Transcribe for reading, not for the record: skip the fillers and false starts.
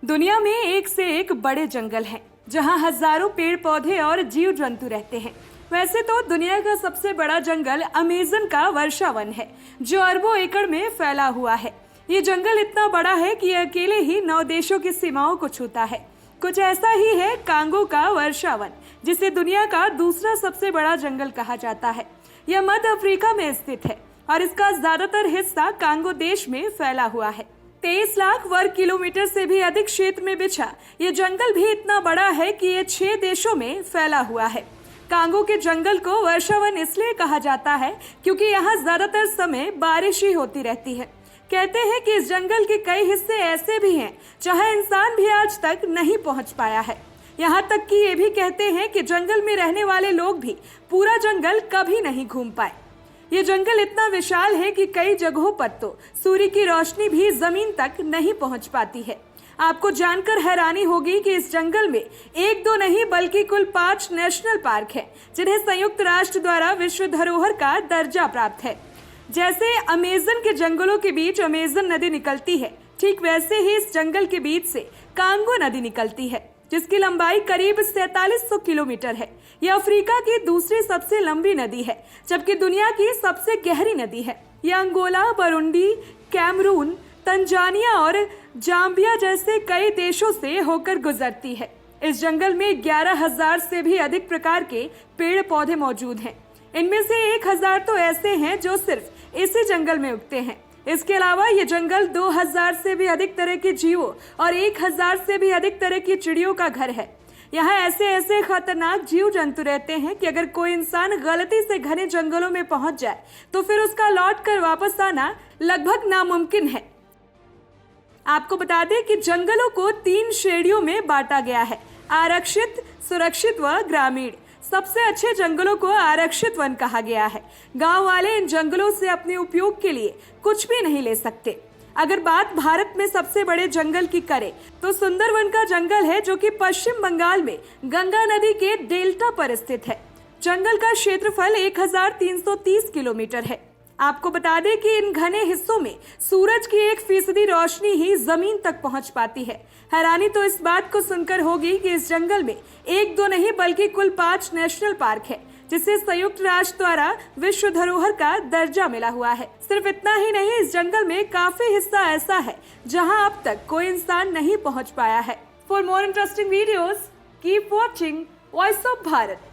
दुनिया में एक से एक बड़े जंगल हैं, जहां हजारों पेड़ पौधे और जीव जंतु रहते हैं। वैसे तो दुनिया का सबसे बड़ा जंगल अमेज़न का वर्षा वन है, जो अरबों एकड़ में फैला हुआ है। ये जंगल इतना बड़ा है कि यह अकेले ही 9 देशों की सीमाओं को छूता है। कुछ ऐसा ही है कांगो का वर्षा वन, जिसे दुनिया का दूसरा सबसे बड़ा जंगल कहा जाता है। यह मध्य अफ्रीका में स्थित है और इसका ज्यादातर हिस्सा कांगो देश में फैला हुआ है। 23 लाख वर्ग किलोमीटर से भी अधिक क्षेत्र में बिछा ये जंगल भी इतना बड़ा है कि ये 6 देशों में फैला हुआ है। कांगो के जंगल को वर्षा वन इसलिए कहा जाता है क्योंकि यहाँ ज्यादातर समय बारिश ही होती रहती है। कहते हैं कि इस जंगल के कई हिस्से ऐसे भी हैं जहाँ इंसान भी आज तक नहीं पहुँच पाया है। यहाँ तक कि ये भी कहते हैं कि जंगल में रहने वाले लोग भी पूरा जंगल कभी नहीं घूम पाए। ये जंगल इतना विशाल है कि कई जगहों पर तो सूर्य की रोशनी भी जमीन तक नहीं पहुंच पाती है। आपको जानकर हैरानी होगी कि इस जंगल में 1-2 नहीं बल्कि कुल 5 नेशनल पार्क हैं, जिन्हें संयुक्त राष्ट्र द्वारा विश्व धरोहर का दर्जा प्राप्त है। जैसे अमेज़न के जंगलों के बीच अमेज़न नदी निकलती है, ठीक वैसे ही इस जंगल के बीच से कांगो नदी निकलती है, जिसकी लंबाई करीब 4700 किलोमीटर है। यह अफ्रीका की दूसरी सबसे लंबी नदी है, जबकि दुनिया की सबसे गहरी नदी है। यह अंगोला, बुरुंडी, कैमरून, तंजानिया और जाम्बिया जैसे कई देशों से होकर गुजरती है। इस जंगल में 11,000 से भी अधिक प्रकार के पेड़ पौधे मौजूद हैं। इनमें से 1,000 तो ऐसे हैं जो सिर्फ इसी जंगल में उगते हैं। इसके अलावा ये जंगल 2,000 से भी अधिक तरह के जीवों और 1,000 से भी अधिक तरह की चिड़ियों का घर है। यहाँ ऐसे ऐसे खतरनाक जीव जंतु रहते हैं कि अगर कोई इंसान गलती से घने जंगलों में पहुंच जाए तो फिर उसका लौट कर वापस आना लगभग नामुमकिन है। आपको बता दें कि जंगलों को 3 श्रेणियों में बांटा गया है: आरक्षित, सुरक्षित व ग्रामीण। सबसे अच्छे जंगलों को आरक्षित वन कहा गया है। गांव वाले इन जंगलों से अपने उपयोग के लिए कुछ भी नहीं ले सकते। अगर बात भारत में सबसे बड़े जंगल की करें तो सुंदरवन का जंगल है, जो कि पश्चिम बंगाल में गंगा नदी के डेल्टा पर स्थित है। जंगल का क्षेत्रफल 1330 किलोमीटर है। आपको बता दें कि इन घने हिस्सों में सूरज की 1% रोशनी ही जमीन तक पहुंच पाती है। हैरानी तो इस बात को सुनकर होगी कि इस जंगल में 1-2 नहीं बल्कि कुल 5 नेशनल पार्क है, जिसे संयुक्त राष्ट्र द्वारा विश्व धरोहर का दर्जा मिला हुआ है। सिर्फ इतना ही नहीं, इस जंगल में काफी हिस्सा ऐसा है जहां अब तक कोई इंसान नहीं पहुंच पाया है। For more interesting videos keep watching voice of Bharat.